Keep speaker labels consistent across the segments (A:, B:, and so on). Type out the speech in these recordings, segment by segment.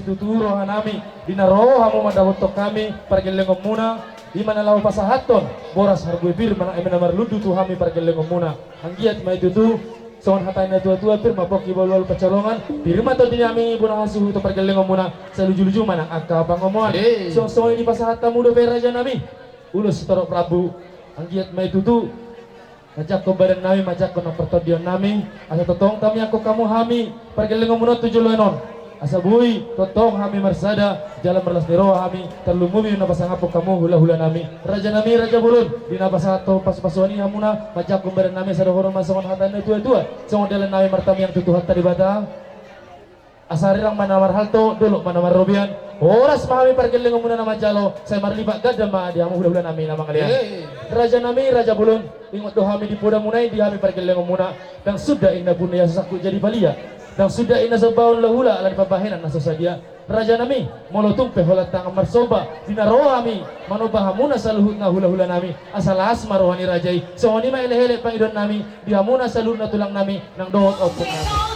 A: Situturo hanami dinarohamu madawotok kami pargelengom muna di mana lawa pasahaton boras hargui bir mana emena marludu tu hami pargelengom muna hanggiat mai tutu son hatana tua-tua pir mapoki bolol pacolongan pirma to dinami bunang asuh to pargelengom muna saluju-luju mana akka pangomoan so ini pasahata muda beraja nami ulus toro prabu hanggiat mai tutu ngajak ko badan nami majak ko na pertodion nami asa totong kami aku kamu hami pargelengom muna tujuh lenon asabui totong hami marsada jalan berlas niro hami terlumumi na pasangapo kamu hula-hula nami raja bulun di nabasato pas-pasoni hamuna majak kumbaran nami sa dohoro masongon hatan tua-tua songon dalan nami martami yang tutuhan tadi bata asarirang manamar halto dulu manamar robian oras mahami pargeleng muna nama jalo saya marliba gadama dia hula-hula nami nama kalian raja bulun ingat doh hami di poda munai di hami pargeleng muna dan sudah inna bunya sasaku jadi balia dan sudah ina sabaun lahula ala pabahenan naso sadia raja nami molotung peholat tang marsoba dinaro kami manobahamuna saluhut na hula-hula nami asalas marohani rajai sohoni ma ele-ele pangidon nami dihamuna saluhut na tulang nami nang dohot opuk nami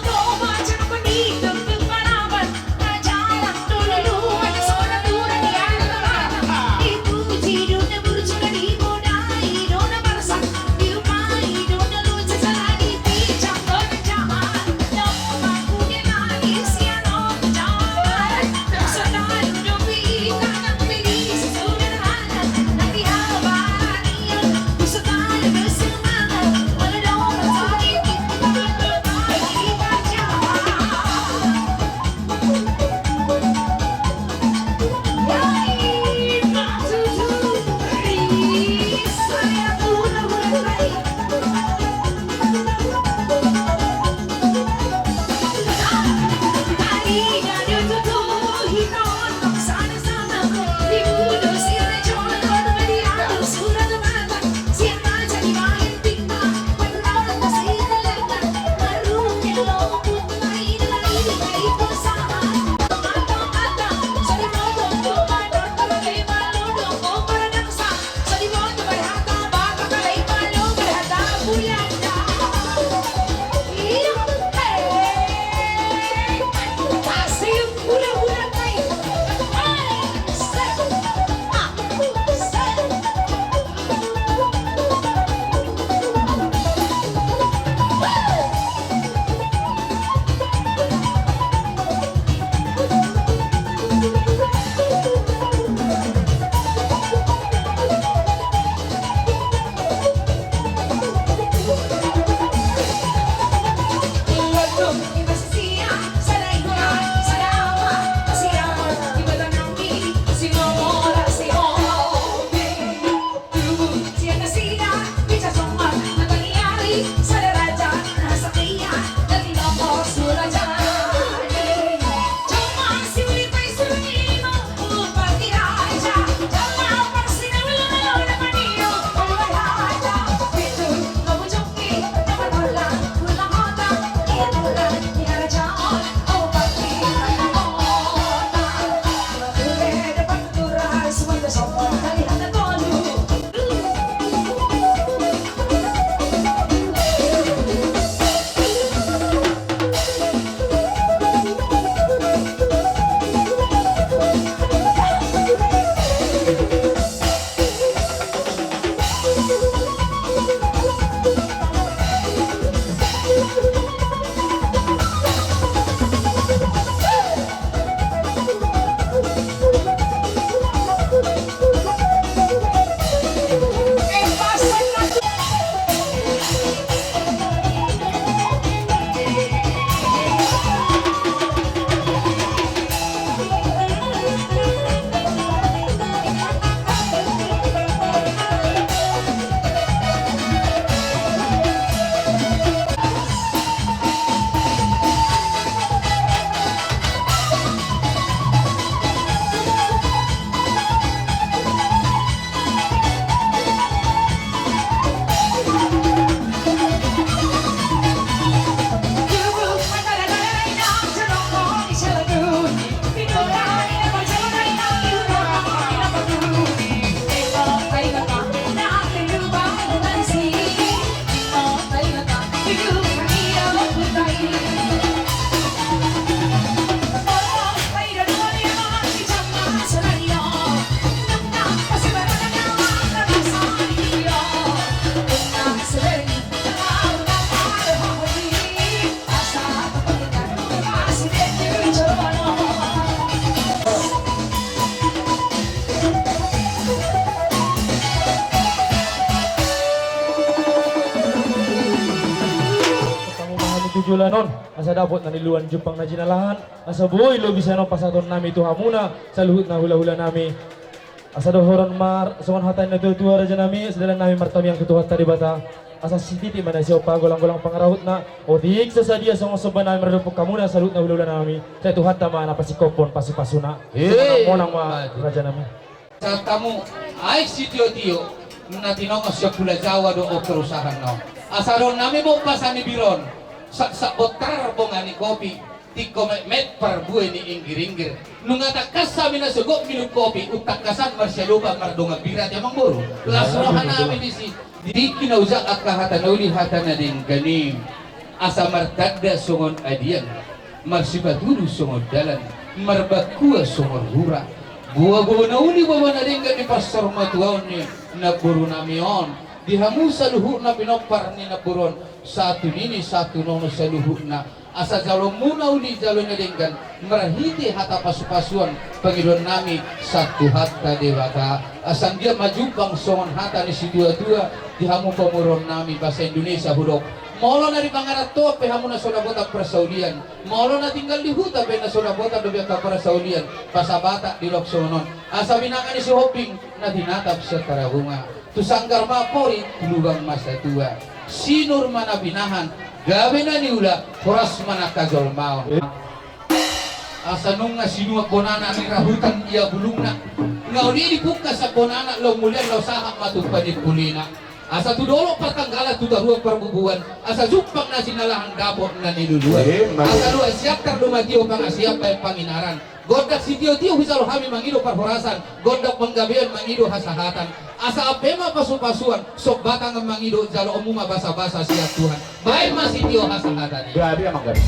A: julanon asa dapot na niluan jupang na jinalahan asa buoy lo bisa no pasaton nami tuha muna sa luhut na hula-hula nami asa dohoron mar songon hatay na tuwa raja nami sadalan nami martami ang tutuhat tadi bata asa sititi mana siya pa golang-golang pangarahut na o diig sa sadia songon soban nami marupok kamuna sa luhut na hula-hula nami sa tuhat tama na pasikopon pasipasuna monang ma raja nami
B: sa tamu ay si Tio na tinongos sa Pula Jawa do o perusahaan no asa ron nami mo pasan ni Biron sa botar po nga ni kopi ti met par buhay ni inggir-inggir nung atakas sa amin na sugo minum kopi utakasan marsyalupa mardunga birat yamang buro lasrohan namin di kinauzak at kahatanuli hatan na din ganim asa martagda sungon adiyan marsibatulo sungon dalan marbakua sungon hura buwa-buwa na uli bawa na din gani pastor matuaw ni naburo namion dihamu sa luhut na pinopar ni naburon satu nini satu nono sa luhut na asa jalo muna uli jalo na denggan merahiti hata pasu-pasuan Panginoon nami satu hatta dewata asang dia majupang songon hata ni si dua-dua dihamu pemuron nami bahasa Indonesia hudok molo na di pangarato pehamu na soda botak persaulian molo na tinggal di huta pe na soda botak do biaka persaulian pasabata di loksonon asa binaka ni si hoping na dinatap sa tarahunga tu sanggar mapori tulugang masa tua sinur mana binahan gabi na niula horas mana kajol mau asa nung nga sinua bonana ni rahutan iya bulungna ngau di buka sa bonana lo mulian lo sahak matupan di kulina asa tudolo pertanggala tudarua perbubuan asa jumpang na sinalahan dapot na niluluan asa dua siap terdumatio pangasiap pay panginaran godak si tio-tio bisa lo hami mangido perhorasan godak penggabian mangido hasahatan asa apema pasu-pasuan sok batang mangido jalo umuma basa-basa siap Tuhan baik masih tio hasahatan
C: gabi emang gabi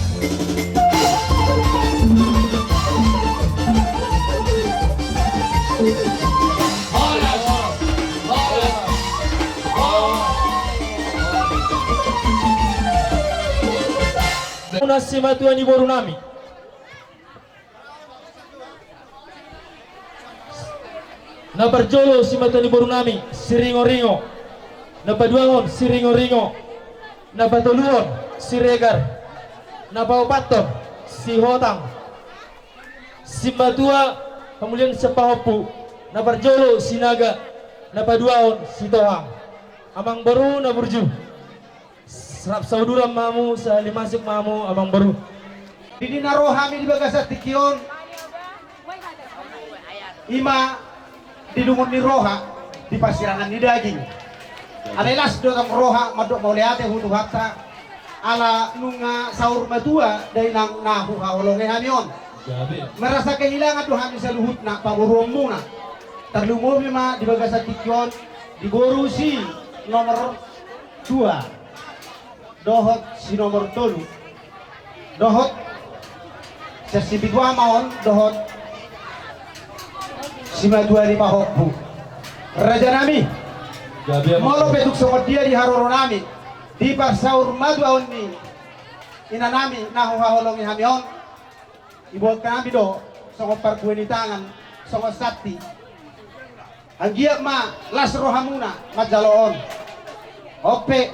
A: Nasi matuan ni boru nami na barjolo si matuan ni boru nami si ringo-ringo na paduangon si ringo-ringo na patuluon si regar na paupaton si hotang si matua kemudian si pahopu na barjolo si naga na paduangon si tohang amang baru na burju serap sauduram mamu sahali masuk mamu amang baru
C: Didi naro hami di bagasa tikion ima di dumun ni roha di pasirangan ni daging alelas do kam roha madok mauliate hutu hatta ala nunga saur matua dari nang nahu hawolonge hamion merasa kehilangan do hami saluhut na paburuang muna terlumur ma di bagasa tikion di borusi nomor 2 dohot si nomor 3 dohot sa si bidwa maon dohot si madua di pahokbu raja nami molo peduk songod dia di haroro nami di parsaur madua on ni ina nami nahu haholongi hamion ibuat kami do songod parkue ni tangan songod sakti anggiak ma las rohamuna majaloon ope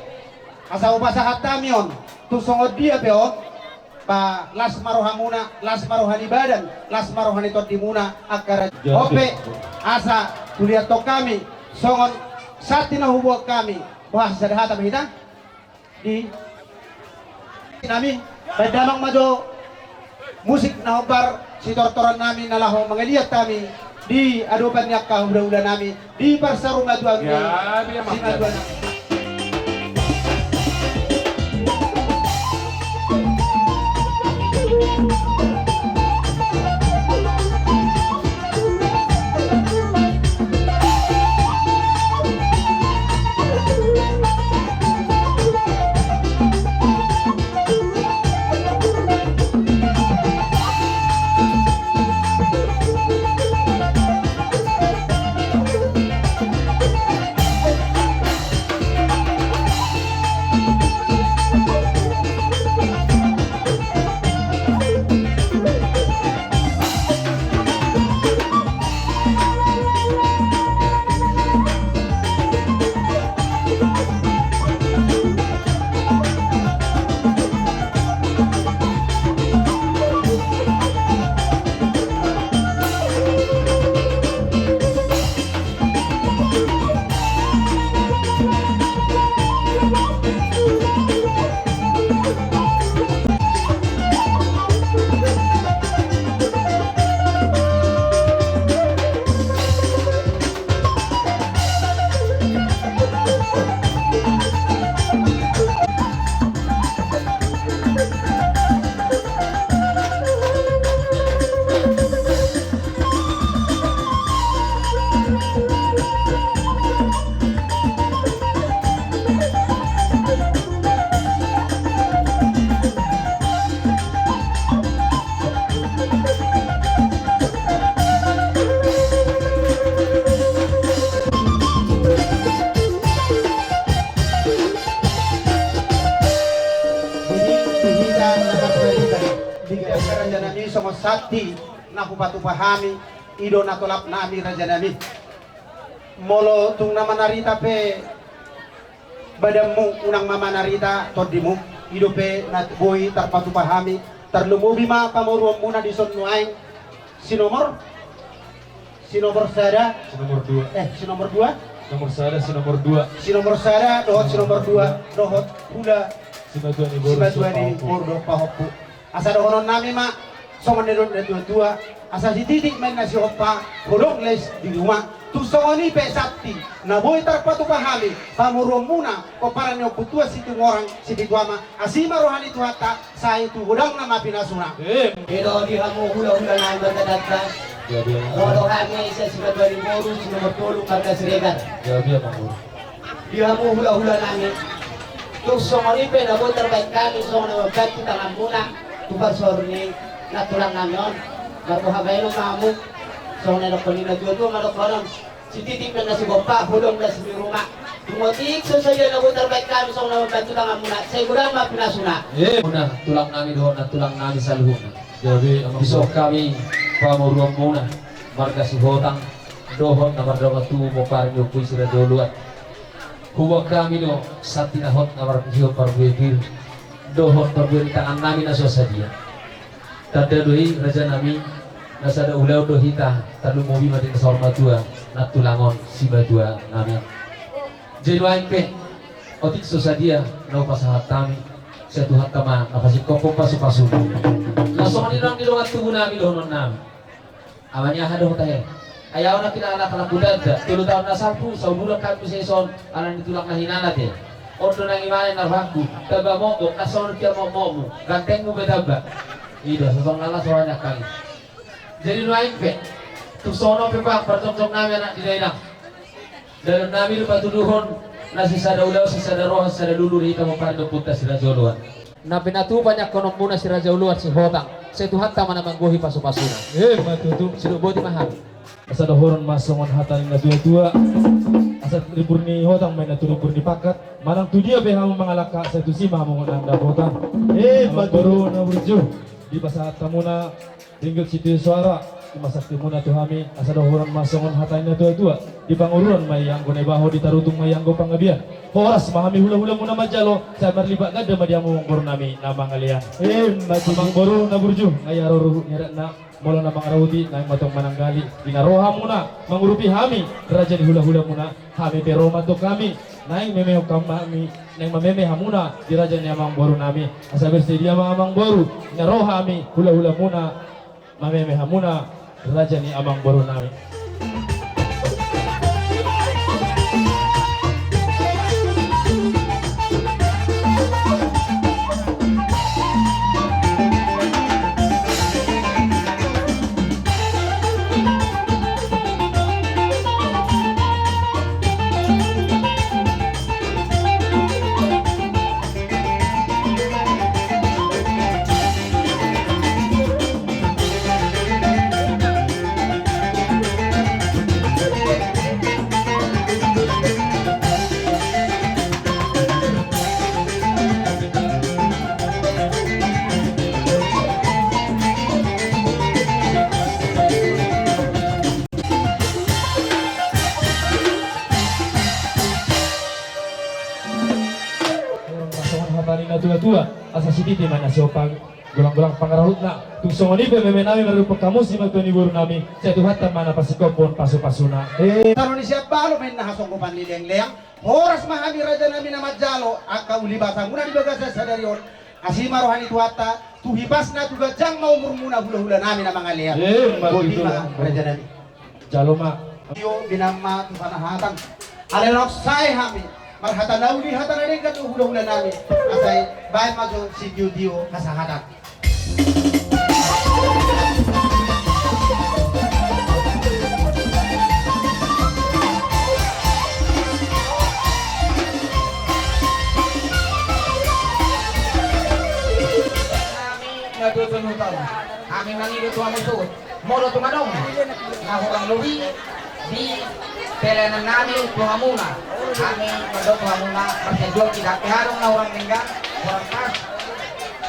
C: asa ubasa hatamion tu songod dia peon pa las marohamuna las marohani badan las marohani todimuna akara ope asa tuliat to kami songon sati na hubuak kami wah sadahata bahita di nami badamang majo musik na hubar si tortoran nami nalaho mangeliat kami di adupan yak kahubra-ubra nami di parsaru maduang ni si maduang nami sabati na hupatu pahami ido na tolap nami raja nami molo tung nama narita pe badamu unang mama narita todimu ido pe na boy tarpatu pahami terlumubi ma pamuruam muna di son nuaing sinomor sada
A: Nomor 2.
C: sinomor 2
A: Nomor sada si nomor 2.
C: sinomor sada dohot sinomor 2 dohot hula
A: Si Batuan ni
C: Sibatuan di Bordo Pahopu. Asa dohonon nami ma, songon nedon tua asa si titik main nasi hopa, holong les di rumah. Tu songoni pe sakti, na boy tarpatu pahami, pamuruam muna, ko para nyo putua situ orang si bituama, asima rohani tuhata, sa itu hudang nama pinasuna.
D: Pero di kamu hula-hula na magdadagdag. Modo kami sa Sibatuan di Bordo, sinomor 3 karga siregan.
A: Gabi Manguru.
D: Di kamu hula-hula namin. Tung songonipe na mo terbaik kami song na mabat kita muna tukar sorni na tulang namin baru habay no kamu song na nakunin na dito malokonon si titik na si Bopa hulong na si rumah tumotik so saya na mo terbaik kami song na mabat kita muna saya kurang mapinasuna
B: Muna tulang namin doon na tulang namin sa luhuna.
A: Gabi
B: Besok kami pamuruan muna marga si Hotang dohon na marga tu mo parang yung puisi na doluan. Huwag kami no sa tinahot na maragyo parwebir dohon parberitaan namin na sasadia. Tadadoy raja nami nasa daulaw do hita talumubi matin sa ormatua na tulangon si badua namin. Jenuain pe otik sasadia na upasahat kami sa tuhat kama napasikopong pasu-pasu. Langsung nirang nilungan tubuh namin dohonon namin. Amanya hadoh tayo. Ayaw na kinaanak budak 3 tahun na sampu sa budak kami sa ison alang ditulak na hinanat eh. Ordo nang imanin na bangku taba mo ko kason kya mo ganteng mo bedaba. Ida sosong nala soalnya kali. Jadi nuain pe tusono pe pak pertong namin anak di daerah. Dalam namin lupa tuduhon na sisa daulaw sisa daroh sisa lulur ita mo pardo putas sila joluan. Na pinatu banyak konon muna si Raja Uluan si Hotang. Sa tuhat tama na mangguhi pasu-pasuna.
A: Matutu.
B: Sinuboti mahal.
A: Asa dohoron masongon hatan na dua-dua. Asa libur ni Hotang may natulibur ni Pakat. Manang tu dia behang mangalaka sa tu si mamungon ang Hotang. Baru na burjo. Di pasahat kamuna tinggal situ suara. Masakti muna tu kami asa dohoron masongon hatan na dua-dua. Di panguruan may anggo na baho di tarutung may anggo pangabian. Horas mahami hula-hula muna majalo sa marlibat gada madiamu mongkor nami namang alian. Mamang baru na burjo. Ayaro nyerat na mula na mga rawuti na matong mananggali dinaroha muna mangurupi hami raja di hula-hula muna hami pero mato kami naing memeho kami naing mamemeha muna di raja ni amang boru nami asa bersedia amang boru naroha hami hula-hula muna mamemeha muna raja ni amang boru nami. Tua asa sititi mana siopang gulang-gulang pangarahut na tungsong ni pememe nami merupok kamu si matuni buru nami sa tuhatan mana pasikopon pasu-pasuna
C: Taro ni siya balo may nahasong ko panlileng-leng. Horas mahami raja nami na majalo akaw libasa muna di bagasa sa darion. Asima rohani tuhata tuhibas na juga jang mau murmuna hula-hula nami na mga liang. Bodi ma raja nami.
A: jaloma
C: Yo binama tuhanahatan. Alenok say hami. Marhatan nauli hatan na rin ka hula-hula nami. Asay bahay majo si Dio kasahatan.
D: Natutunutan. Kami mangido tuwa mo suot. Moro tumanong. Nahukang luwi. Di pelenan namin tuwa muna. Kami mado tuwa muna. Pagkadyo kita. Piharong na orang tinggal. Orang pas.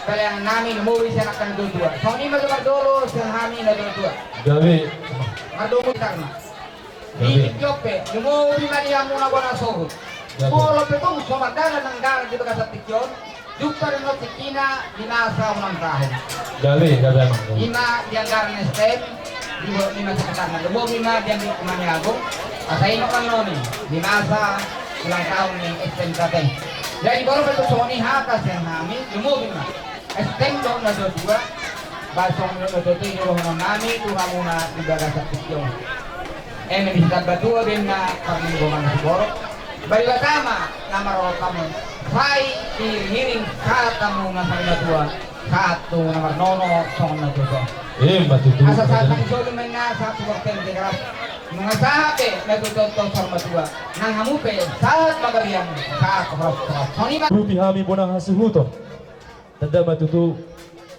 E: kalian namin umuwi siya akan dua. So ini magkabar dulu siya kami na dua.
A: Gabi.
E: Madungo karma. Di Ethiopia, umuwi na niya muna ko na sohod. Puro petong sumadala ng gara dito ka sa Tikyon. Dukta rin mo si Kina, dinasa unang tahon.
A: Gabi emang.
E: Ima diang gara na stem, di mo lima sa katana. Lubo lima diang di kumanyago. Asayin mo kang noni, dinasa ulang tahun ni stem kate. Jadi baru betul Sony haka siya namin, lubo lima. Stem doon na dua, basong na dua yung nami, tuha muna di gara sa Tikyon. Nabisita berdua din na pag-ibuman na siguro. Baliwa tama na marot kami. Hay hiring saat kamu na sa dua. Satu nomor nono song na dua.
A: Matutuwa.
E: Asa saat ng solo man na sa suwakten de graf. Mga sahabe na tututong sa dua. Nang hamupe saat magabiyan sa koros. Soni ba?
A: Rupi hami bonang hasuhuto. Tanda matutu.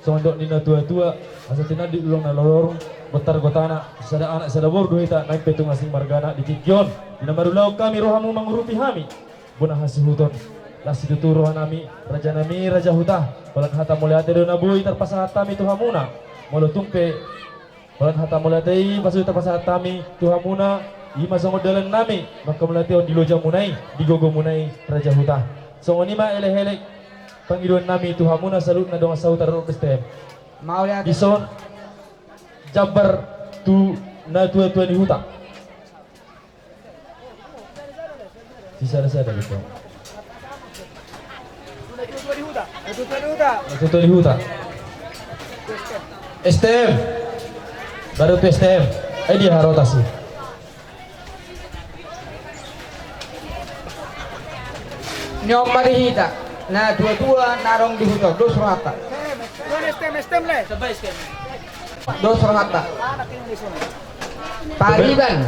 A: Sondok nina tua-tua. Asa tinadi ulong na lorong. Betar gotana, sada anak sada borgo hita naik petung asing margana di Kikyon. Dina marulau kami rohamu mangurupi hami. Bunah hasuhuton. Lasi tutu roha nami, raja huta. Balan hata muliate do nabui terpasa hatami tuhamuna. Molo tumpe. Balan hata muliate pasu terpasa hatami tuhamuna. Ima songo dalan nami. Maka muliate on di loja munai, di gogo munai raja huta. Songo nima elek-elek. Panggiluan nami tuhamuna salut na dong sautar orkestem.
E: Mau lihat.
A: Ison Jabar tu na tua-tua di hutan. Sisa-sisa ada gitu. Tua-tua di hutan. STM. Baru tu STM. Dia rotasi.
E: Nyom marihita na dua-dua narong di hutan. Dos rata.
F: Stem le.
E: Dos rata. Pariban.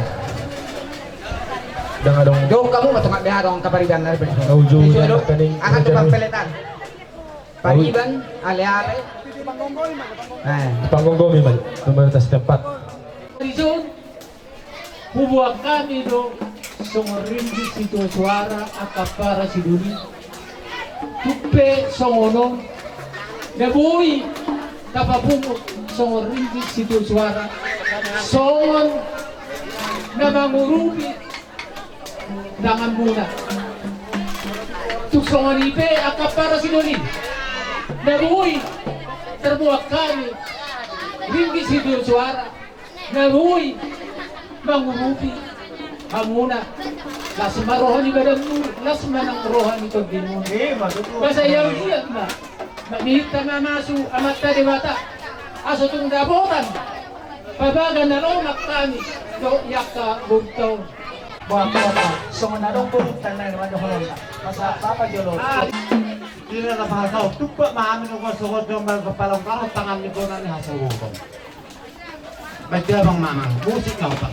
A: Dengan dong.
E: Do kamu matungak biharong kapariban na rin.
A: Ujung na kaning.
E: Akan tupang peletan. Pariban, ale-ale.
A: Panggung gomi man. Pemerintah setempat.
F: Rizon, hubuang kami do songorimbi sito suara akapara siduni. Tupe songono, nabuhi kapapungok songorimbi sito suara. Songon na mangurupi dangan muna. Tuk songonipe akapara siduni. Nabuhi terbuat kami ringgi sito suara. Nabuhi mangurupi hamuna lasma rohani badanmu lasma ng rohani pagdinmo basta yaw iyan na manihita nga masu amat na dewata aso tung dabotan pabagan na romak kami do yaka bugtaw
D: Buat-buat, semua narong burutan na naman yung hulong na. Masa papa jolo.
C: Hindi na napakasaw. Tupa maamin ko sa sugod ng mga kapalang karo tangan ni ko na ni hasawukong. Ba't di bang mamang? Musik ka pa.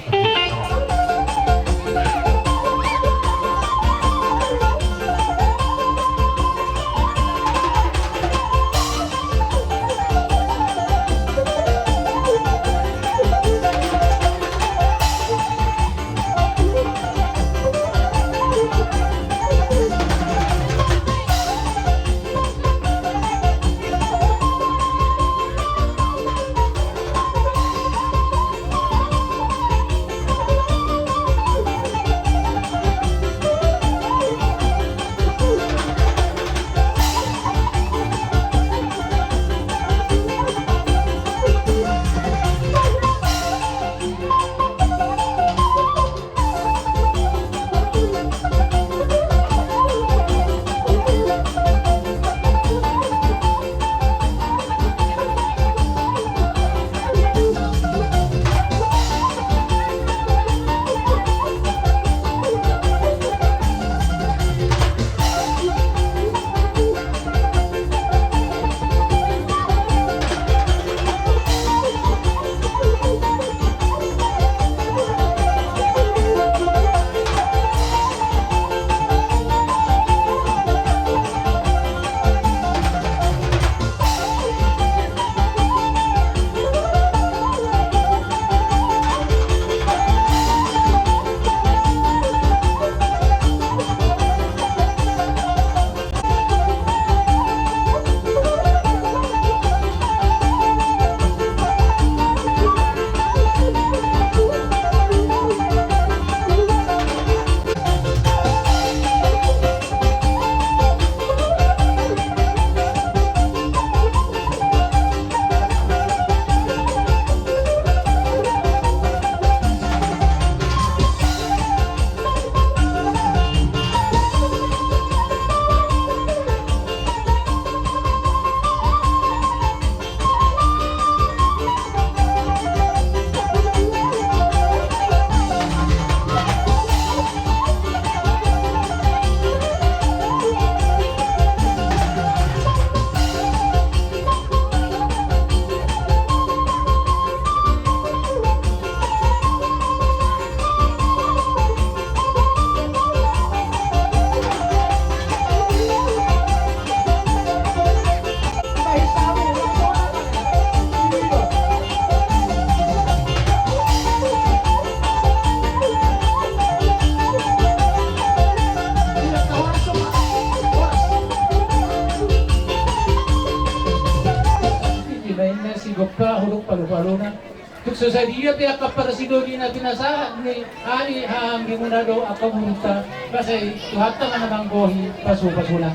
F: So sa dia pia kaparasido na pinasa ni ani hanggi mo na do akamunta kasi tuhatta man namang gohi pasu-pasula.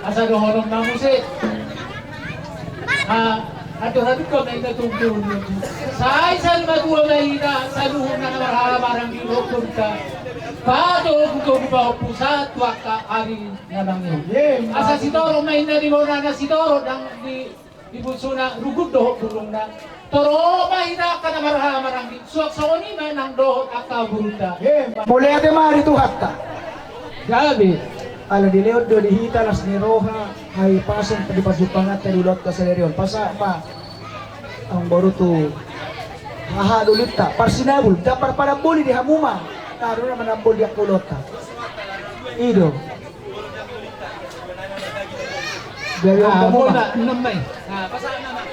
F: Asa do honong namo si. Ato ko may natungtun. Sa isang magwa may sa luhon na marang ginokon ka. Pato ko ba pusat waka ari namang yun. Asa si Toro may naribo na si Toro dang di ibunso na rugod do bulong na. Toro mahina ka na marang suwak sa oni man ang dohot akaburuta.
C: Mulai ate mari tuhat ka.
F: Gabi.
C: Ala dileod do dihita las ni Roha hay pasong di pasupangat terulot ka sa lerion. Pasa pa ang boruto hahalulit ta parsinabul dapar para boli di hamuma. Taro naman ang boli akulot ta. Ido. Dari ang
F: Muna namay. Pasa naman.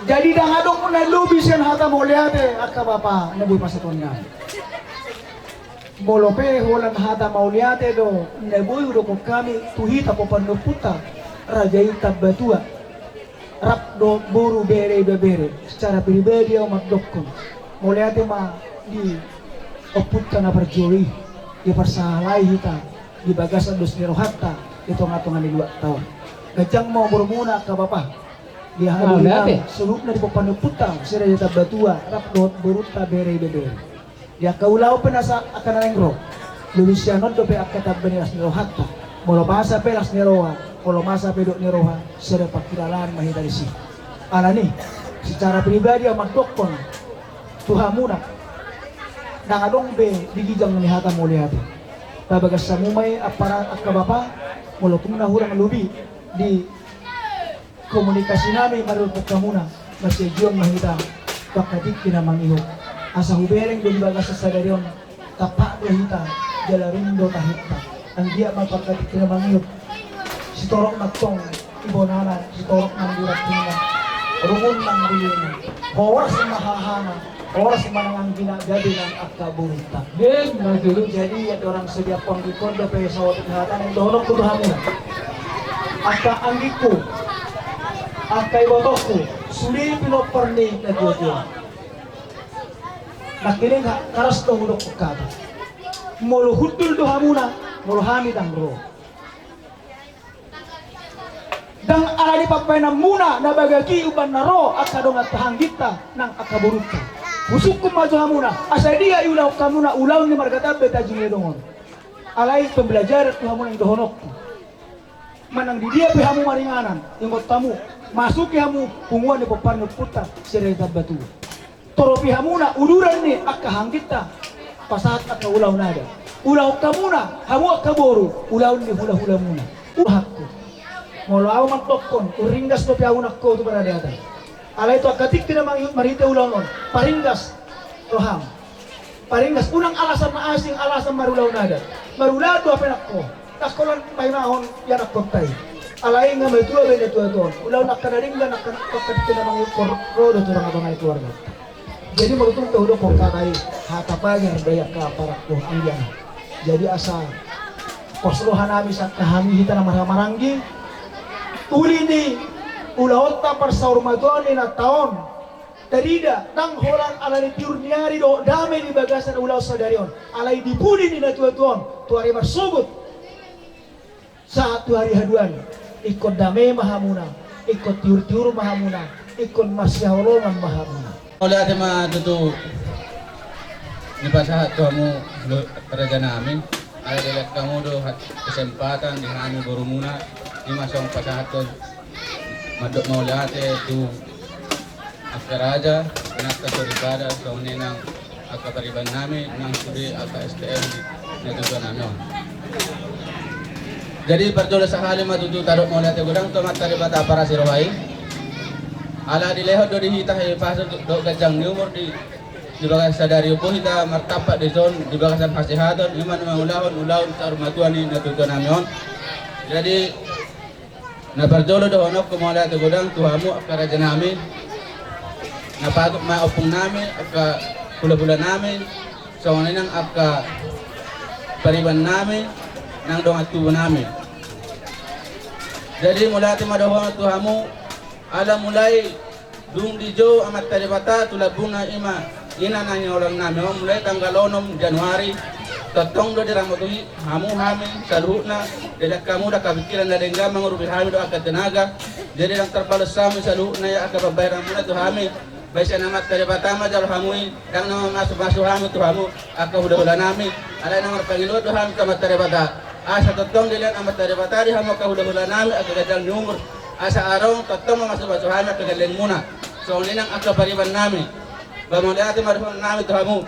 C: Jadi dah ngadong mo na lubis yan hata mo liate akabapa nabuy pasaton na. Molope holan hata mauliate do nabuy do ko kami tuhita po panuputa rajai tabatua rap do buru bere bebere secara pribadi au magdokon moliate ma di oputta na perjuri di persalai hita di bagasan dos niro hatta hitung-hitungan di 2 tahun gajang mau bermuna ka bapa dia halulang suluk na di papanuputang sira di tabatua rap do buruta bere bebere dia kaulau penasa akan nengro Luciano do pe akatab benas niro hatta molo basa pelas niroa molo masa pedok niroha sira pakiralan mahidari si alani secara pribadi amat dokon tuhamuna nangadong be digijang ni hata muli hati tabagas samumay aparat akabapa molo tumna hurang lubi di komunikasi namin marupok kamuna masih juang mahita pakadik kinamang ihok asa hubereng do bagas sa sadarion kapak do hita jalarindo tahita ang dia mapakadik kinamang ihok si torok magtong ibonana si torok ng dirat tingna rumun ng bilina oras mahahana oras manangang ginagabi ng akaburita jadi ya orang sedia panggikon do pe sawat hatan ang dohonok kutuhamuna aka anggiku aka ibotoku suli pinoperni na jojo nakiling karas to hudok ukado molo hudul do hamuna molo hamid ang ro dang alani pagpayna muna na bagagi uban na ro akadong at hanggita ng akaburuta busuk ko maju hamuna asa dia ulaw kamuna ulaw ni margatabe tajing edongon alay pembelajar tu hamuna ng dohonok manang di dia pihamu maringanan ingot tamu masuki hamu punguan ni paparno puta sireta batu toro pihamuna uduran ni akahanggita pasat aka ulaw nada ulaw kamuna hamu akaboru ulaw ni hula-hula muna uhakku molo aw magtokon uringgas do piahunak ko tu berada ada alay to akatik tina mangyut marita ulaw non paringgas roham paringgas unang alasan na asing alasan marulaw nada marulado apenak ko taskolan painahon yan akontay alay nga may tuwa bene tuwa ulaw nakadaring nga nakakadik tina mangyut rodo tu nga bangay keluarga jadi marutung tuh udah pokoknya hata pagi banyak ke aparat tuh anggian jadi asa koslohan kami saat kami hita na maranggi uli ni ulaot ta parsaur matuan ni na taon tarida nang holan ala ni tiur niari do dame di bagasan ulaw sadarion alay dipudi ni na tuan tuari marsubut saat tu hari haduan ikut dame mahamuna ikut tiur mahamuna ikut masyaholongan mahamuna
B: Oleh ada mah tutu ni pasahat kamu kerja namin ada dilihat kamu do kesempatan di kami berumuna di masong pasahat ko madok mau lihat tu askaraja nak kasuribada kaune nang akapariban namin nang suri aka STM di tujuan namin jadi perjuangan sekali mah tutu tarok mau lihat gudang to matari bata para sirawai ala dilehot do dihita he pasok do gajang ni umur di bagas sadari po hita martapak di zon di bagasan fasihadon iman ulahon sa rumatuan ni natutuan namin jadi naparjolo do honok kumala to godang tuhamu akaraja namin napagok maupong namin aka pula-pula namin so nang aka pariban namin nang dong atubo namin jadi mula ti madohon tuhamu ala mulai
G: Dung di jo amat taribata tulabuna ima ina nanya orang nami mulai tanggal 6 Januari totong do diramotui hamu hamin salutna dedak kamu dah kepikiran dari enggak mengurupi hamin do akan tenaga jadi yang terbalas sami salutna ya akan bayaran muna tu hamin baisa namat taribata ma jal hamui yang nama masuk hamin tu hamu akan udah nami ada nomor panggilan tu hamin kamat taribata asa totong dilihat amat taribata di hamu akan udah nami akan gajal nyumur asa arong totong masuk hamin akan galen muna so ini nang akan pariban nami bamoliate marhum nami tu hamu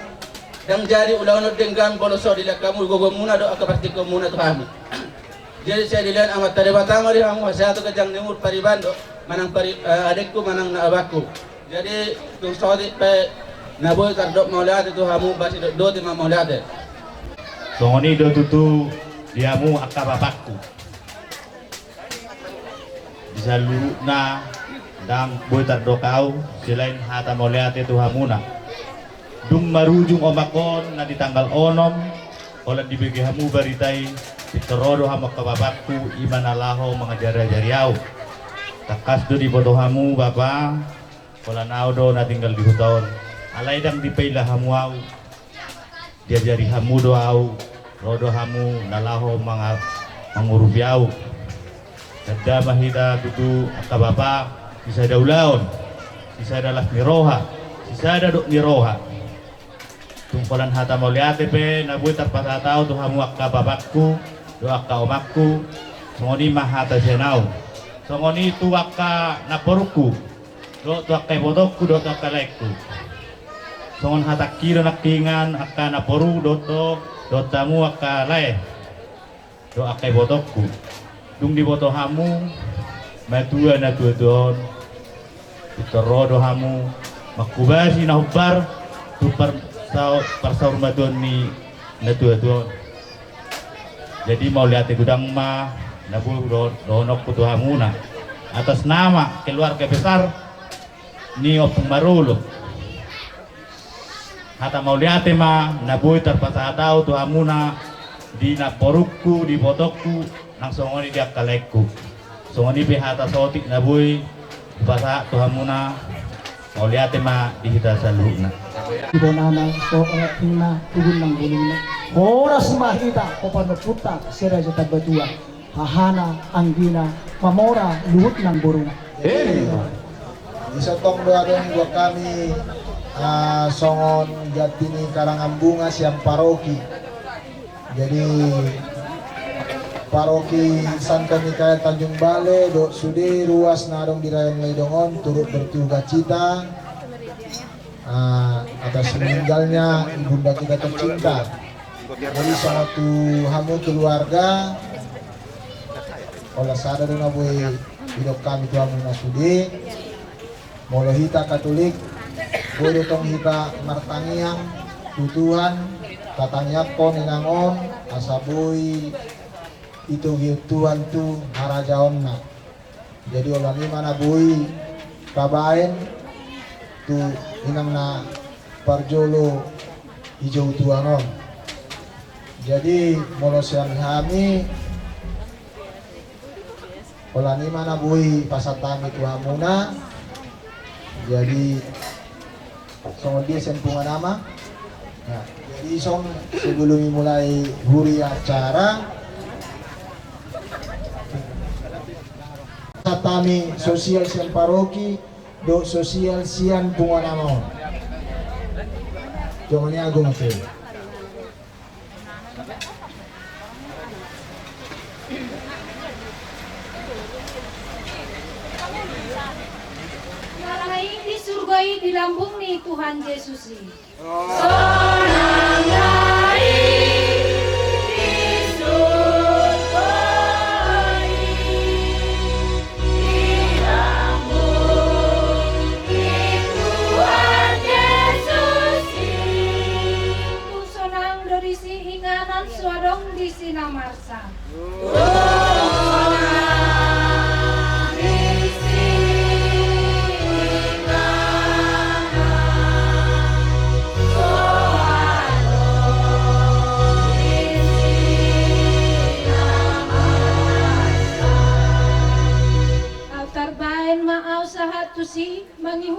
G: yang jadi ulang dengan boloso dilihat kamu gogo muna do akan pasti kamu muna tu hamu jadi saya dilihat amat taribata mari hamu saya tu kejang nyumur pariban do manang adikku manang na abakku jadi tu sodi pe naboy kardok moliate tu hamu basi do ti moliate
H: songoni do tutu diamu akabapakku bisa luna dang boy tardo kau selain hata moliate tu hamuna dung marujung omakon na di tanggal 6 olah dibagi hamu baritai pitorodo hamak kababakku imanalaho mga jariau takas do di bodo hamu bapa olah nao do na tinggal di hutaon alay dang dipailah hamu au dia jari hamu do au rodo hamu nalaho mga mangurubiau kada mahita tutu akababa sisa ada ulaon, sisa ada las miroha, sisa ada dok miroha. Tungkolan hata moliate pe nabuy tarpasatao tu hamu akka babakku, do akka omakku, songoni mahata senau. Songoni tu akka naporuku, do tu akka bodokku, do tu akka laikku. Songon hata kiro nakingan akka naporu do tamu akka lae, do akka bodokku. Dung di boto hamu, matua na tuadon. Itorodo hamu makubasi na hubar tu parsaur madon ni natuadon jadi mau lihat gudang ma nabu donok putu hamuna atas nama keluarga besar ni opung marulo hata mau lihat ma nabu terpaksa tahu tu hamuna di naporukku di botokku langsung oni dia kalekku songoni behata sotik nabu bahasa tuhamuna mau lihat ma dihita saluna
I: ibonana so tingna tugun ng bulina oras mahita kopanoputa sira sa tabatua hahana anggina mamora luhut ng burung
C: isa tong dua kami songon jatini Karangambunga siang paroki jadi Paroki Santa Mikael Tanjung Balai dok sudi ruas narong dirayan Laidongon turut berduka cita atas meninggalnya ibunda kita tercinta. Jadi suatu hamu keluarga olah sada dona boy hidup kami tu hamu nasudi molo hita Katolik bodo tong hita martangiang tutuhan tatanyakon inangon asaboy itu Tuhan tu harajaon na jadi olah ni mana bui kabain tu inang na parjolo hijau tuanon jadi molo siang hami olah ni mana bui pasatami tuhamuna jadi song dia sempungan nama nah, jadi song sebelum mulai huri acara Tami sosial sian paroki do sosial sian bunga namon jangan ni agung ke
J: Naraing di surgai di lambung ni Tuhan Yesus. Suadong di Sinamarsa. Autarbain maaw sa hatusi mangihu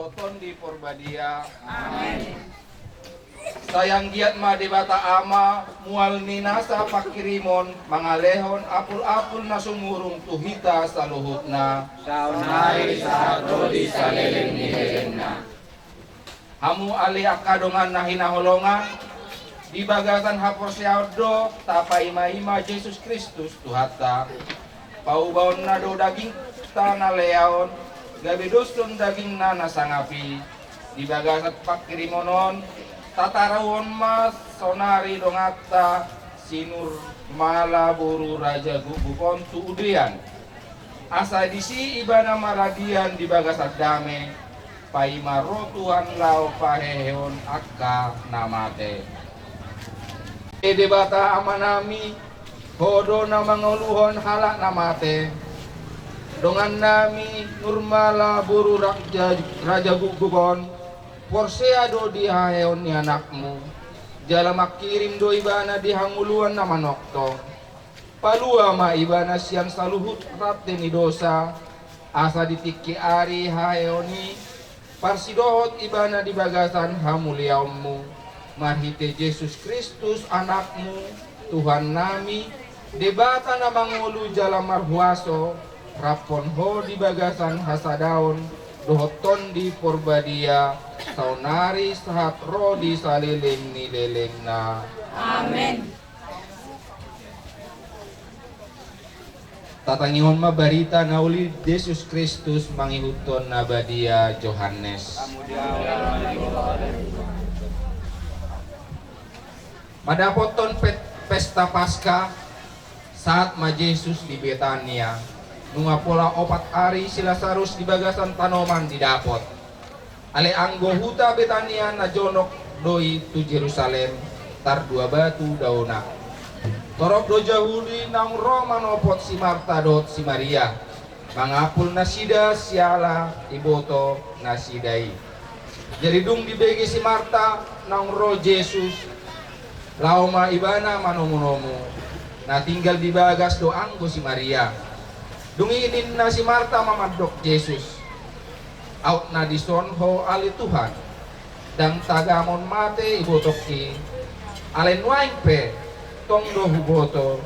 G: doton di porbadia. Amin. Sayang giat ma debata ama mual ninasa pakirimon mangalehon apul-apul na sumurong tuhita sa luhutna.
B: Saunay sa rodi sa leleng na.
G: Hamu ali akadongan na hinaholongan di bagasan hapor siardo tapa ima-ima Yesus Kristus Tuhata. Paubaon na do daging tanah leaon gabi dusun daging na nasangapi di bagasan pakirimonon tatarawon mas sonari dongata sinur mala buru raja gubukon tuudian asa disi ibana maradian di bagasat dame paimaro Tuhan lau paheheon akka namate debata amanami hodo na manguluhon halak namate dongan nami nurmala buru raja gubukon Porseado di haeon ni anakmu, jala makirim do ibana di hanguluan na manokto. Palua ma ibana siang saluhut rate ni dosa, asa ditiki ari haeoni, parsidohot ibana di bagasan hamuliaummu. Marhite Yesus Kristus anakmu, Tuhan nami, debata na mangulu jala marhuaso, rapon ho di bagasan hasadaon, dohoton di porbadia, saunari sahat rodi saliling ni leleng na.
J: Amen.
G: Tatangihon mabarita na uli Yesus Kristus mangihuton na badia Johannes. Madapoton pesta Paskah saat ma Yesus di Betania. Nunga pola opat ari si Lazarus di bagasan tanoman didapot. Ale anggo huta Betania na jonok doi tu Jerusalem tar dua batu dauna. Torok do Jahudi nang Roma nopot si Marta dot si Maria. Mangapul nasida siala iboto nasidai. Jadi dung dibegi si Marta nang ro Yesus. Lauma ibana manomu-nomu. Na tinggal di bagas do anggo si Maria. Dunginin na si Marta mamadok Yesus. Out na disonho ali Tuhan. Dang tagamon mate ibotok ki. Alen waing pe tong do huboto.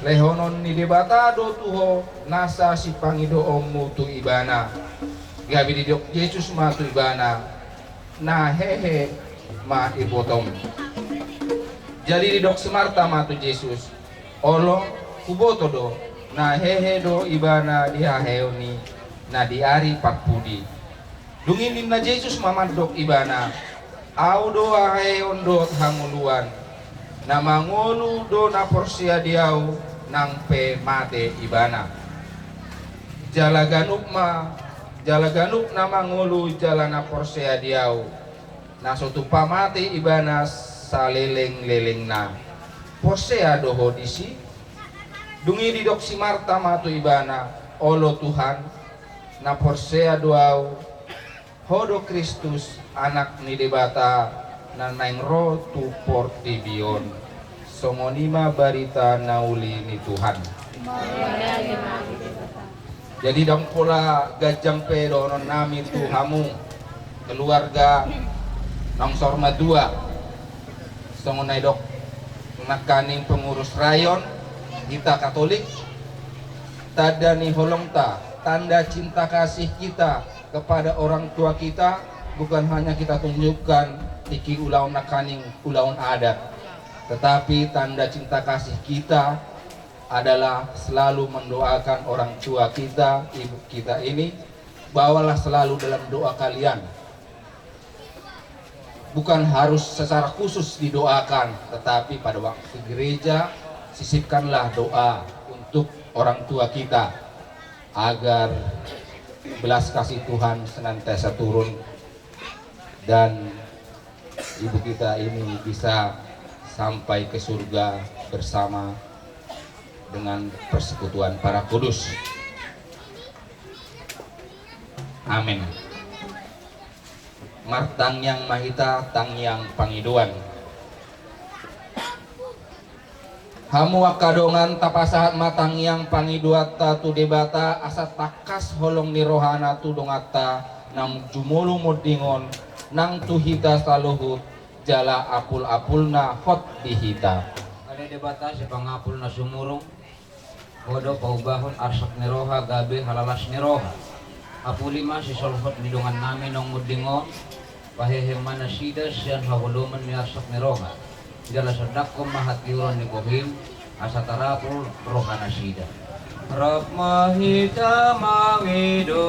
G: Lehonon ni debata do tuho nasa si pangido omu tu ibana. Gabi didok Yesus ma tu ibana. Na hehe ma ibotom. Jadi didok si Marta ma tu Yesus. Olo huboto do. Na hehe do ibana dihaheoni na diari pakpudi. Dunginin na Yesus mamadok ibana. Au do haheon do hanguluan. Na mangulu do na porsia diau nang pe mate ibana. Jala ganuk na mangulu jala na porsia diau. Na sotu pamate ibana saleleng-leleng na. Porsia do hodisi. Dungi didok si Marta matu ibana olo Tuhan na porsea doau hodo Kristus anak ni debata na naingro tu portibion songonima barita nauli ni Tuhan. Jadi dong pula gajang pedo non nami tu hamu keluarga nong sorma dua songonai dok nakaning pengurus rayon kita Katolik tada ni holongta tanda cinta kasih kita kepada orang tua kita bukan hanya kita tunjukkan tiki ulaun nakaning ulaun adat tetapi tanda cinta kasih kita adalah selalu mendoakan orang tua kita ibu kita ini bawalah selalu dalam doa kalian bukan harus secara khusus didoakan tetapi pada waktu gereja sisipkanlah doa untuk orang tua kita agar belas kasih Tuhan senantiasa turun dan ibu kita ini bisa sampai ke surga bersama dengan persekutuan para kudus. Amin. Martang yang mahita tang yang pangiduan. Hamu akadongan tapasahat matang yang pangiduata tu debata asa takas holong ni rohana tu dongata nang jumulong mo dingon nang tuhita sa luhut jala apul-apul na hot dihita.
E: Ada debata sa pangapul na sumurong. Kodo paubahon arsak ni roha gabi halalas ni roha. Apulima si solhot nidungan namin ng mudingon. Paheheman na sida siyan hawuluman ni arsak ni roha. Jala sadak ko mahatiuron ni Bohim asa tarapul roha na sida. Rap mahita mawido.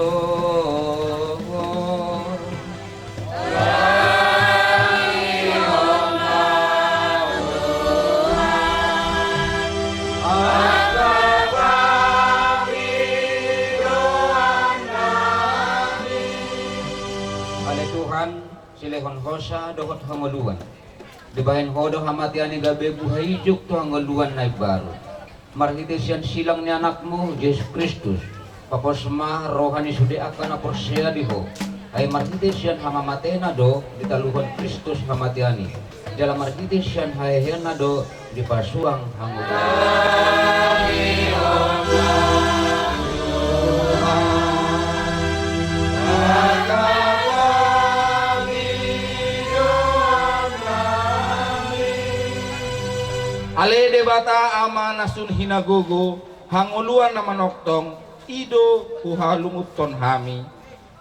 E: Silehon hosa dohot hangoluan. Dibahin hodo hamatian ni gabe buhay juk to hangoluan na baru. Marhitesian silang ni anakmu Yesus Kristus. Paposma rohani sude akan aporsea diho. Ay marhitesian hamamatena do ditaluhon Kristus hamatiani. Dalam marhitesian haehena do dipasuang hangoluan.
G: Ale debata ama nasun hinagogo hanguluan na manoktong ido huhalunguton hami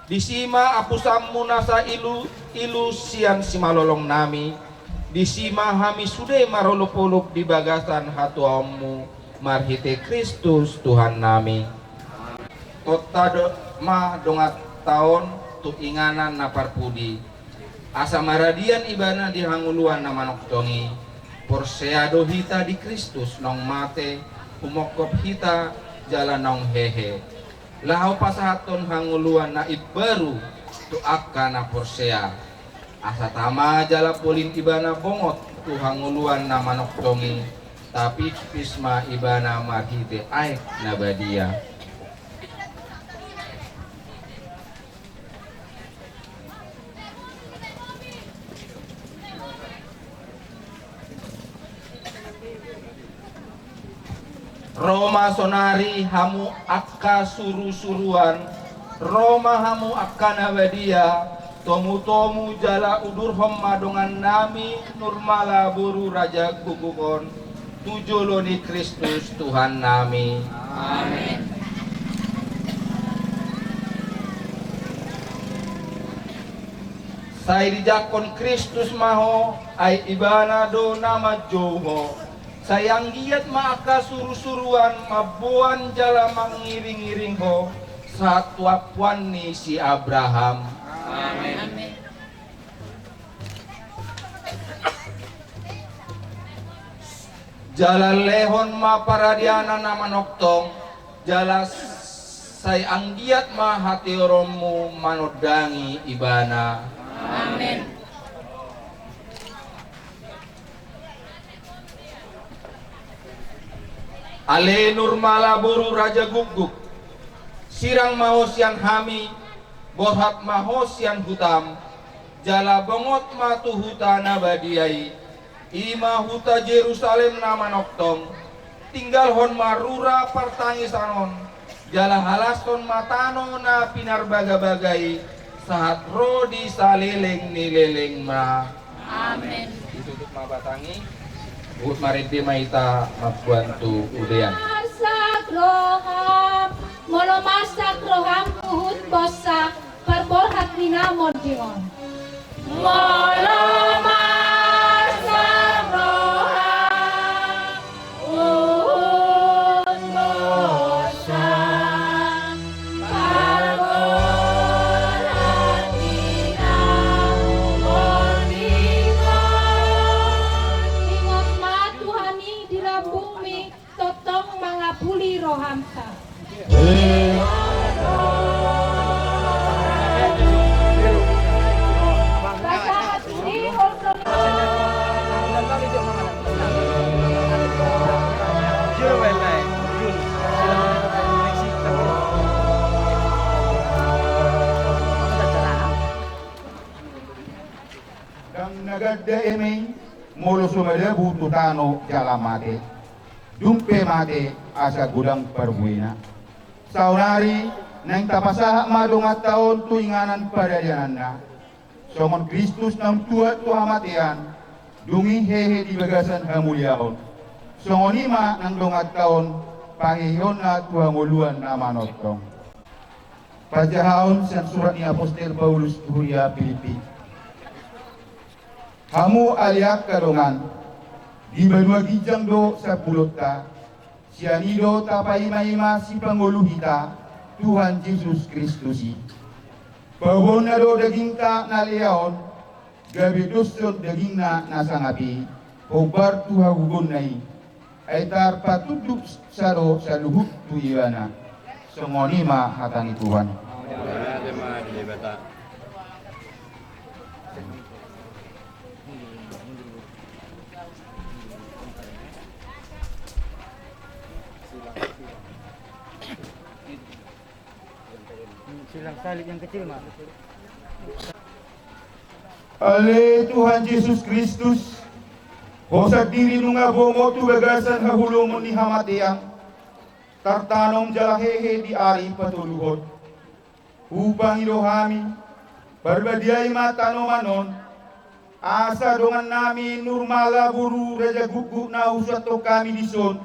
G: disima apusam muna sa ilu sian simalolong nami disima hami sude marolopolop di bagasan hatuammu marhite Kristus Tuhan nami kota ma dongat taon tu inganan na parpudi asa maradian ibana di hanguluan na manoktongi porseado hita di Kristus nong mate umokop hita jalan nong hehe lahaw pasahaton hanguluan na ibaru tu akka na porsea asa tama jala polin ibana bongot tu hanguluan na manoktongi tapi pisma ibana marhite aik na badia. Roma sonari hamu akka suru-suruan Roma hamu akka nabadia tomu-tomu jala udur homma dongan nami nurmala buru raja gugukon tujoloni Kristus Tuhan nami. Amin. Sai dijakon Kristus maho ay ibana do nama joho sayang giat maka suru-suruan mabuan jala mangiring-iring ho satwapuan ni si Abraham. Amin. Jala lehon ma paradiana na manoktong jala sayang giat ma hati romu manodangi ibana. Amin. Ale nurmala boru raja guguk sirang mahosian hami borhat mahosian hutam jala bongot matu hutana badiai ima huta Jerusalem nama noktong tinggal hon marura pertangisanon jala halaston matano na pinar baga-bagai saat rodi saleleng nileleng ma. Amin. Ditutup mabatangi Ut marinte maita mabantu udean.
J: Masak roham, mono masak roham uhut bosak, perborhat dinamon dingon. Mono masak roham, uhut bosak, perborhat dinamon bumi totong mangapuli rohamsa.
K: Dang nagadda eme molo sumada bututano jalamate. Dumpe mate asa gudang perbuina. Saunari nang tapasaha madongat taon tuinganan pada diananda. Songon Kristus nang tua matian, dungi hehe di bagasan hamuliaon. Songon ima nang dongat taon, pangihon na tua nguluan na manotong. Pajahaon san surat ni Apostel Paulus Huria Filipi. Hamu aliak kadongan, di banua gijang do sa pulota, sianido tapaima-ima si panguluhita, Tuhan Yesus Kristusi. Pabon na do daging ta naliaon, gabi dusod daging na nasangapi, obar tuha gugon nai, ay tar patuduk saro sa luhut tuyana, songonima hatani Tuhan.
L: Silang salib yang kecil, Mak.
K: Ale Tuhan Yesus Kristus, hosak diri nunga bomo tu bagasan hahulumon ni hamatiang, tartanom jalahehe di ari patuluhod. Upang idohami, barbadiay matanomanon, asa dongan namin nurmala buru raja gugu na usato kami dison,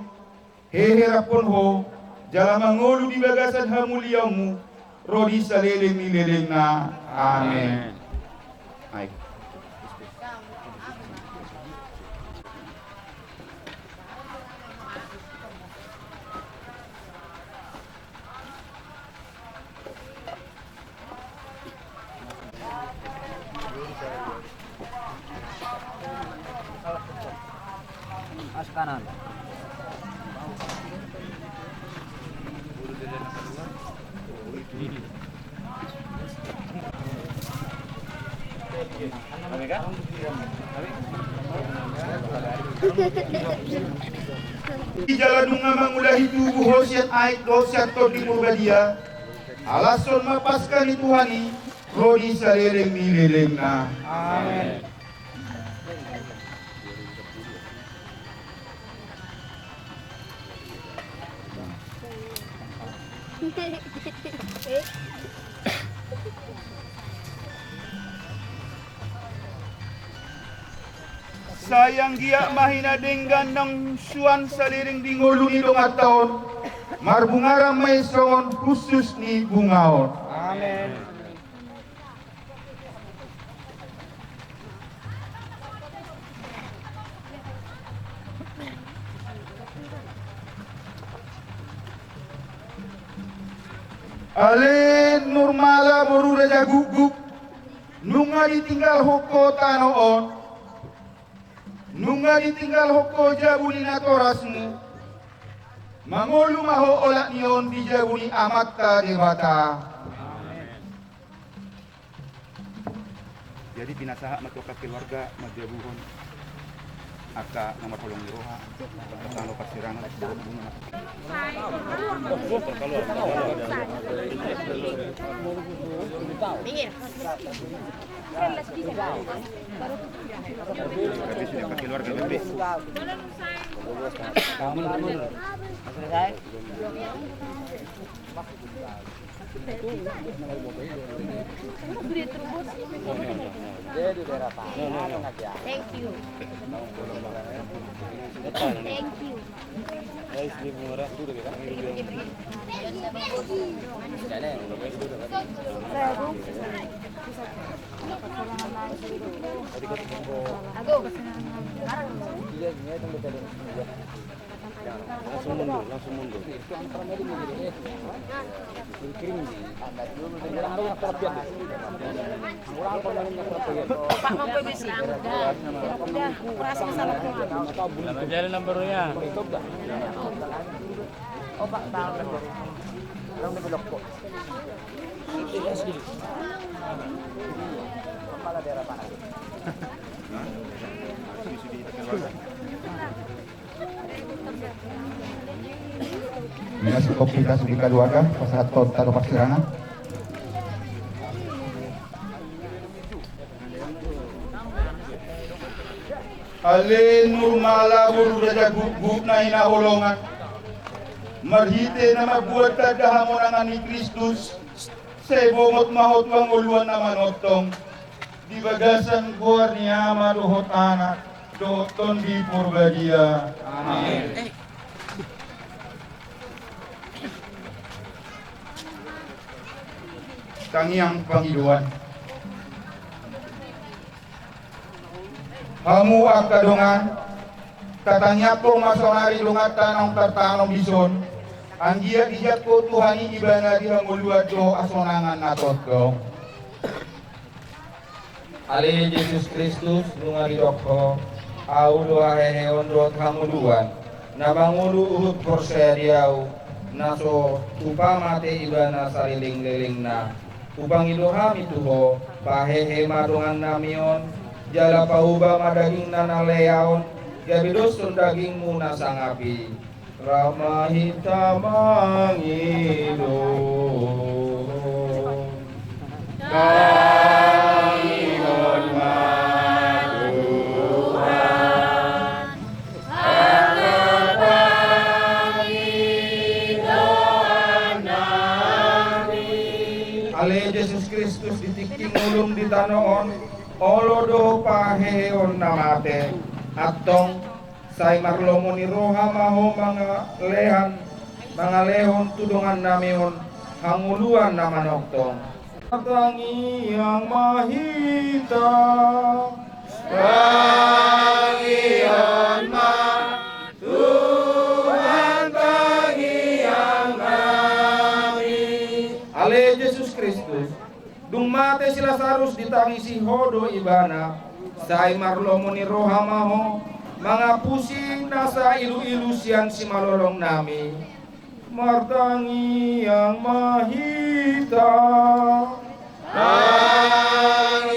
K: heherapon ho, jala mangolu di bagasan hamuliamu, rodi saleleng ni leleng na. Amen. Ay.
L: As kanan.
K: Di jalan nunga mangulahi tubuh hosiat aik dosiat to di murbadia, alason mapaskan itu hani, rodi saleleng ni leleng na. Amen. Sayang dia mahina denggan ng suan saliring dingolo ni dong at taon, marbungarang may songon khusus ni bungaon.
L: Amen.
K: Alin normala boru raja guguk, nunga ditinggal hoko tanoon, nunga ditinggal hoko jabuni na torasmu, mangolu maho olak nion di jabuni amat ka dewata.
M: Jadi pinasaha matoka keluarga majabuhon aka nomor kolong roha kalau pasirangan bunga. Keluarga bebe.
J: Thank you. Thank you.
M: Langsung mundur.
J: Pak mau permisi. Udah, kurasa salah.
L: Jalan nomornya.
J: Oh, Pak, tahu.
L: Orang belok kok. Kepala daerah Pak.
K: Minas kita sudah keluarga pasahat tot taruh pasirangan. Alin nurmala buru raja guguk na inaholongan, marhite na magbuhat tadahamonangan ni Kristus, sa ibongot mahotwang uluan na manotong, di bagasan buar ni ama duhot anak, doton di purbadia. Amin. Tangiang Panginoon, hamu akadongan, katangya po masonari lungat tanong tartanong bison, ang giat ko Tuhani ibana di hanguluat do asonangan natot ko.
N: Ali Yesus Kristus lunga ridok ko, au doa heheon dot hamuluan, na mangulu uhut porse diau, naso upamate ibana sariling-liling na. Upang iluham itu ho, pahehe madungan namion, jala pahuba madaging nanaleaon, gabidosun daging muna sangapi, ramahita mangido. Kangion maduhan, Ale Yesus Kristus ditikting ulum di tanoon, olodo paheon namate, atong say marlomo ni roha maho mga lehon tudungan namion, hanguluan na manoktong. Tangi ang mahita, Panginoon Tuhan tangi ang Ale Yesus Kristus, dung mate si Lazarus ditangi si hodo ibana, say marlomo ni roha maho, mga pusing nasa ilu-ilu siyan si malolong nami, martangi ang mahita. Panginoon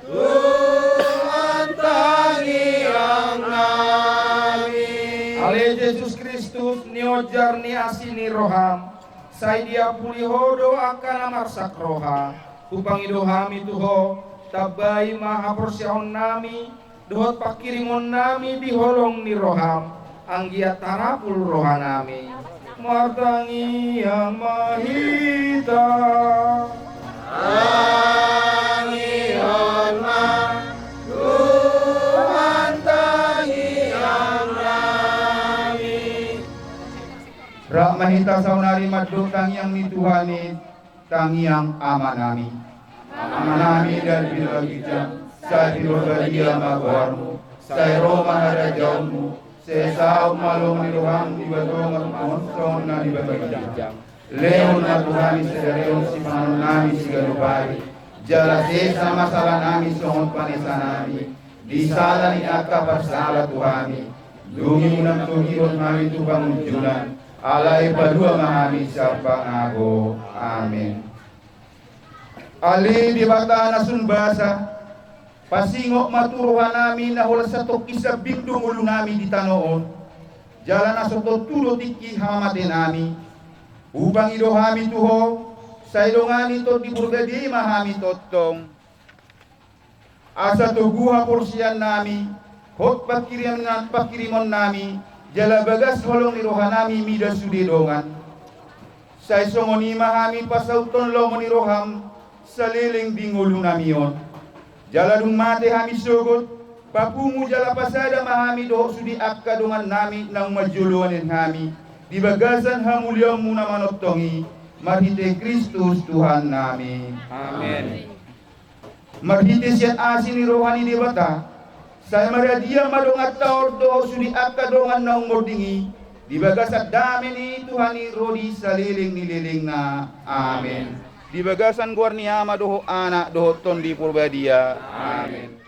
N: Tuhan tangi ang nami. Ale Yesus Kristus niojar ni asini roham, say dia puli hodo akan amarsak roha, upang idohami tuho, tabay mahaporsyaon nami, dohot pakirimon nami di holong ni roham, ang giat tarapul roha nami, martangi ang mahita. Panginoon Tuhan tangi ang nami.
K: Rak mahita saunari madlo tangiang ni Tuhani, tangiang ama nami. Ama nami dan bilagijam, sa pilorbadia magwarmu, sa Roma harajaunmu, sa malong niluhang di badongan monson na di babagijam. Leon na Tuhani sa leon si manon nami si galubari, jalase sa masalah nami songon panesa nami, di sala ni aka parsala Tuhani, dungi unang tuhirot nami tubang unjulan, alay padua mahami sa pangago. Amin. Ali di bata na sunbasa, pasingok maturuhan namin na hula sa tokisa bindong ulo namin di tanoon, jalan na soto tulo tiki hamamate nami, upang idohami tuho, sa ilongan ito di burgadi mahami totong, asa tuguha porsiyan nami, hot pakirimon nami, jala bagas holong iroha nami mida sudidongan, sa isongoni mahami pasauton lomo niroham, sa liling bingulo namion, jala dung mate hami sugot, papungu jala pasada mahami doho sudi akkadungan nami nang majuluanin hami, di bagasan hamuliang muna manoktongi, marhite Kristus Tuhan nami. Amen. Marhite siyan asin ni rohani di bata, sa maradia madongat taor doho sudi akkadungan nang mordingi, di bagasat dami ni Tuhan ni rodi sa liling nililing na. Amen. Di bagasan guar ni ama doho anak doho ton di purbadia. Amin.